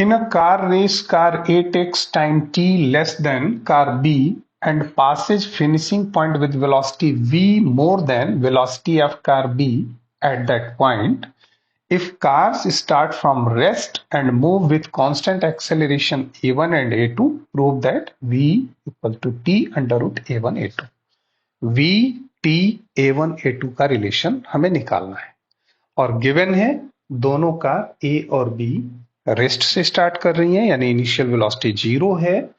In a car race, car A takes time t less than car B and passes finishing point with velocity v more than velocity of car B at that point. If cars start from rest and move with constant acceleration a1 and a2, prove that v equal to t under root a1 a2. v t a1 a2 का relation हमें निकालना है और given है दोनों का a और b rest से स्टार्ट कर रही है, यानी इनिशियल वेलोसिटी 0 है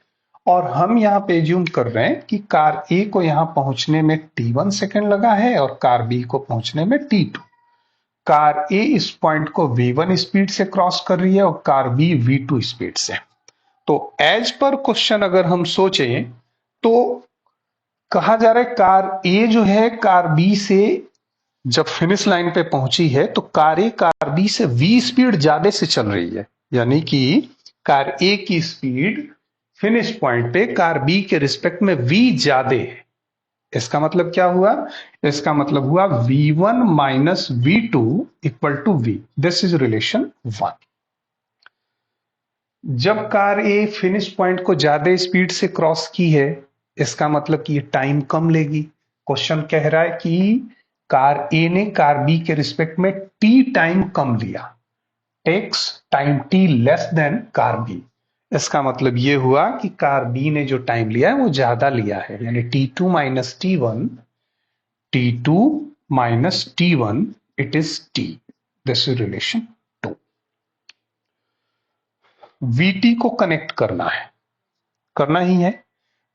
और हम यहाँ पे एज्यूम कर रहे हैं कि कार ए को यहाँ पहुंचने में t1 सेकंड लगा है और कार बी को पहुंचने में t2। कार ए इस पॉइंट को v1 स्पीड से क्रॉस कर रही है और कार बी v2 स्पीड से। तो एज पर क्वेश्चन अगर हम सोचें तो कहा जा रहा है कार ए जो है कार बी से जब फिनिश लाइन पे पहुंची है तो कार ए कार बी से v स्पीड ज्यादा से चल रही है, यानी कि कार ए की स्पीड फिनिश पॉइंट पे कार बी के रिस्पेक्ट में v ज्यादा है। इसका मतलब क्या हुआ? इसका मतलब हुआ v1 minus v2 equal to v। This is relation 1। जब कार ए फिनिश पॉइंट को ज्यादा स्पीड से क्रॉस की है, इसका मतलब कि ये टाइम कम लेगी। क्वेश्चन कह रहा है कि कार ए ने कार बी के रिस्पेक्ट में टी टाइम कम लिया, takes time t less than car b. इसका मतलब ये हुआ कि कार बी ने जो टाइम लिया है वो ज्यादा लिया है, यानी t2 minus t1, t2 minus t1 it is t। This is relation 2। vt को कनेक्ट करना ही है,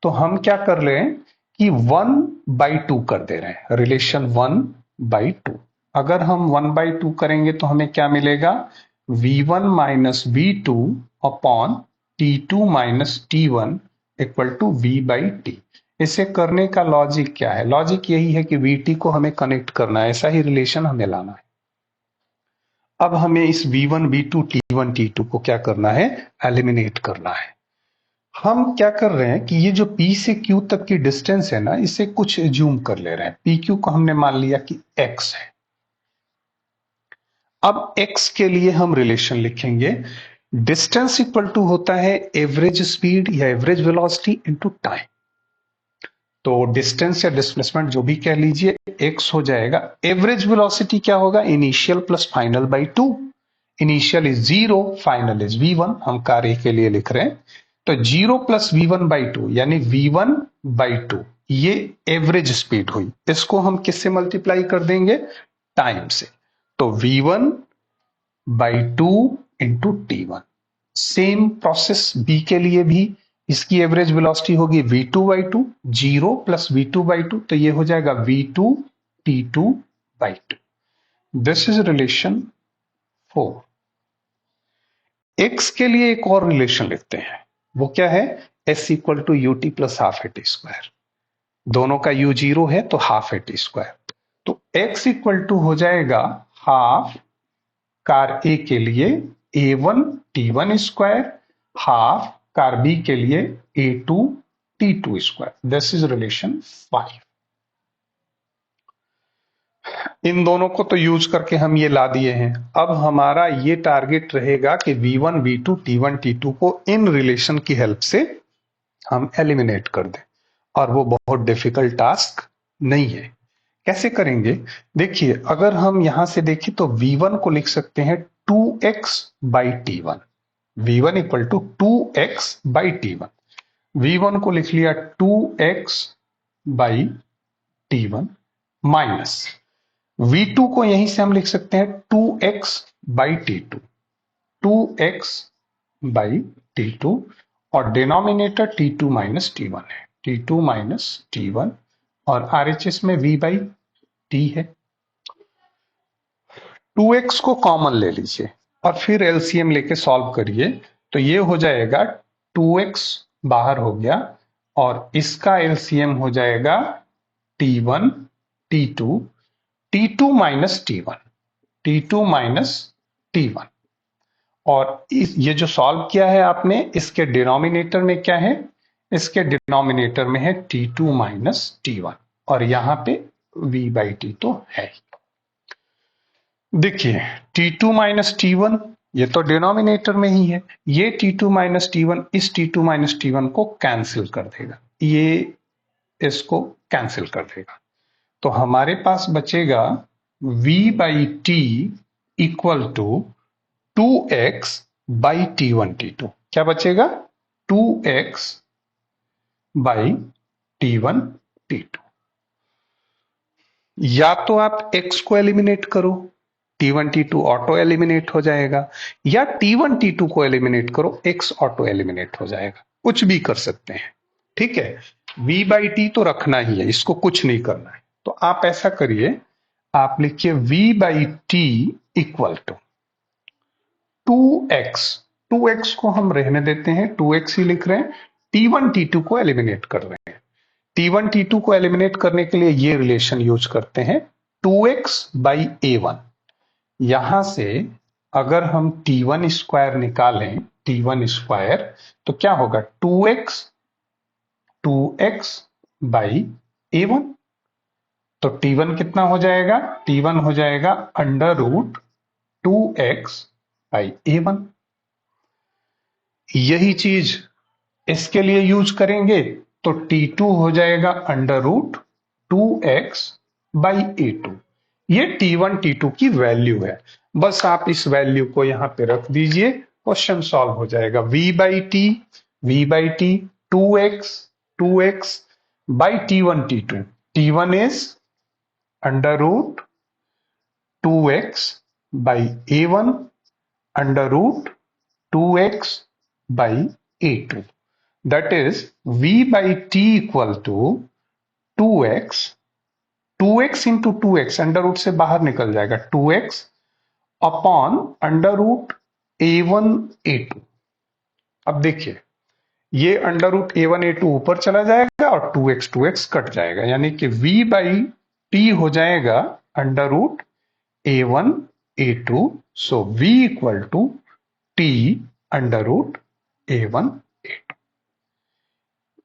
तो हम क्या कर रहे हैं कि 1/2 कर दे रहे हैं, रिलेशन 1/2। अगर हम 1/2 करेंगे तो हमें क्या मिलेगा? v1 minus v2 upon t2 minus t1 equal to v/t। इसे करने का लॉजिक क्या है? लॉजिक यही है कि vt को हमें कनेक्ट करना है, ऐसा ही रिलेशन हमें लाना है। अब हमें इस v1 v2 t1 t2 को क्या करना है? एलिमिनेट करना है। हम क्या कर रहे हैं कि ये जो P से Q तक की डिस्टेंस है ना, इसे कुछ एज्यूम कर ले रहे हैं। PQ को हमने मान लिया कि x है। अब x के लिए हम रिलेशन लिखेंगे, डिस्टेंस इक्वल टू होता है एवरेज स्पीड या एवरेज वेलोसिटी इनटू टाइम। तो डिस्टेंस या डिस्प्लेसमेंट जो भी कह लीजिए, x हो जाएगा। एवरेज वेलोसिटी क्या होगा? Initial plus final by 2। Initial is 0, final is v1। हम कार्य के लिए लिख रहे हैं, तो 0 प्लस v1/2 यानी v1/2 ये एवरेज स्पीड हुई। इसको हम किससे मल्टीप्लाई कर देंगे? टाइम से। तो v1/2 into t1। Same process b के लिए भी, इसकी एवरेज वेलोसिटी होगी v2/2, 0 प्लस v2/2 तो ये हो जाएगा v2 t2/2। This is relation 4। x के लिए एक और रिलेशन लिखते हैं, वो क्या है? s equal to u t plus half a t square. दोनों का u 0 है तो हाफ ए टी स्क्वायर। तो x इक्वल टू हो जाएगा हाफ कार a के लिए a1 t1 square, half car b के लिए a2 t2 square. This is relation 5। इन दोनों को तो यूज करके हम ये ला दिए हैं। अब हमारा ये टारगेट रहेगा कि v1 v2 t1 t2 को इन रिलेशन की हेल्प से हम एलिमिनेट कर दें, और वो बहुत डिफिकल्ट टास्क नहीं है। कैसे करेंगे? देखिए, अगर हम यहां से देखें तो v1 को लिख सकते हैं 2x by t1। v1 equal to 2x by t1। v1 को लिख लिया 2x by t1 minus v2 को यहीं से हम लिख सकते हैं 2x by t2। 2x by t2 और डिनोमिनेटर t2 माइनस t1 है, t2 माइनस t1 और RHS में v बाई t है। 2x को कॉमन ले लीजिए और फिर LCM लेके सॉल्व करिए, तो ये हो जाएगा 2x बाहर हो गया और इसका LCM हो जाएगा t1 t2 t2 minus t1, t2 minus t1। और ये जो सॉल्व किया है आपने, इसके डिनोमिनेटर में क्या है? इसके डिनोमिनेटर में है t2 माइनस t1 और यहां पे v/t तो है। देखिए, t2 माइनस t1 ये तो डिनोमिनेटर में ही है। ये T2 माइनस T1 इस T2 माइनस T1 को कैंसिल कर देगा, ये इसको कैंसिल कर देगा। तो हमारे पास बचेगा v by t equal to 2x by T1 T2। क्या बचेगा? 2x by T1 T2। या तो आप x को एलिमिनेट करो, T1 T2 ऑटो एलिमिनेट हो जाएगा, या T1 T2 को एलिमिनेट करो, x ऑटो एलिमिनेट हो जाएगा। कुछ भी कर सकते हैं, ठीक है। v बाई टी तो रखना ही है, इसको कुछ नहीं करना है। तो आप ऐसा करिए, आप लिखिए v by t equal to 2x। 2x को हम रहने देते हैं, 2x ही लिख रहे हैं। T1 T2 को एलिमिनेट कर रहे हैं। T1 T2 को एलिमिनेट करने के लिए ये रिलेशन यूज करते हैं, 2x बाई A1। यहां से अगर हम T1 स्क्वायर निकालें, T1 स्क्वायर, तो क्या होगा? 2x by A1। तो T1 कितना हो जाएगा? T1 हो जाएगा under root 2x by A1। यही चीज इसके लिए यूज करेंगे तो T2 हो जाएगा under root 2x by A2। ये T1 T2 की वैल्यू है। बस आप इस वैल्यू को यहां पे रख दीजिए, क्वेश्चन सॉल्व हो जाएगा। v by t 2x by T1 T2। T1 is under root 2x by A1 under root 2x by A2। That is v by t equal to 2x, 2x into 2x under root से बाहर निकल जाएगा, 2x upon under root A1 A2। अब देखिए, ये under root A1 A2 ऊपर चला जाएगा और 2x कट जाएगा, यानी कि v बाई टी हो जाएगा under root A1 A2। So v equal to t under root A1 A2।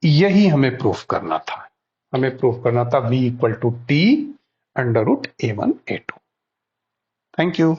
यही हमें प्रूफ करना था। हमें प्रूफ करना था v equal to t under root A1 A2। Thank you.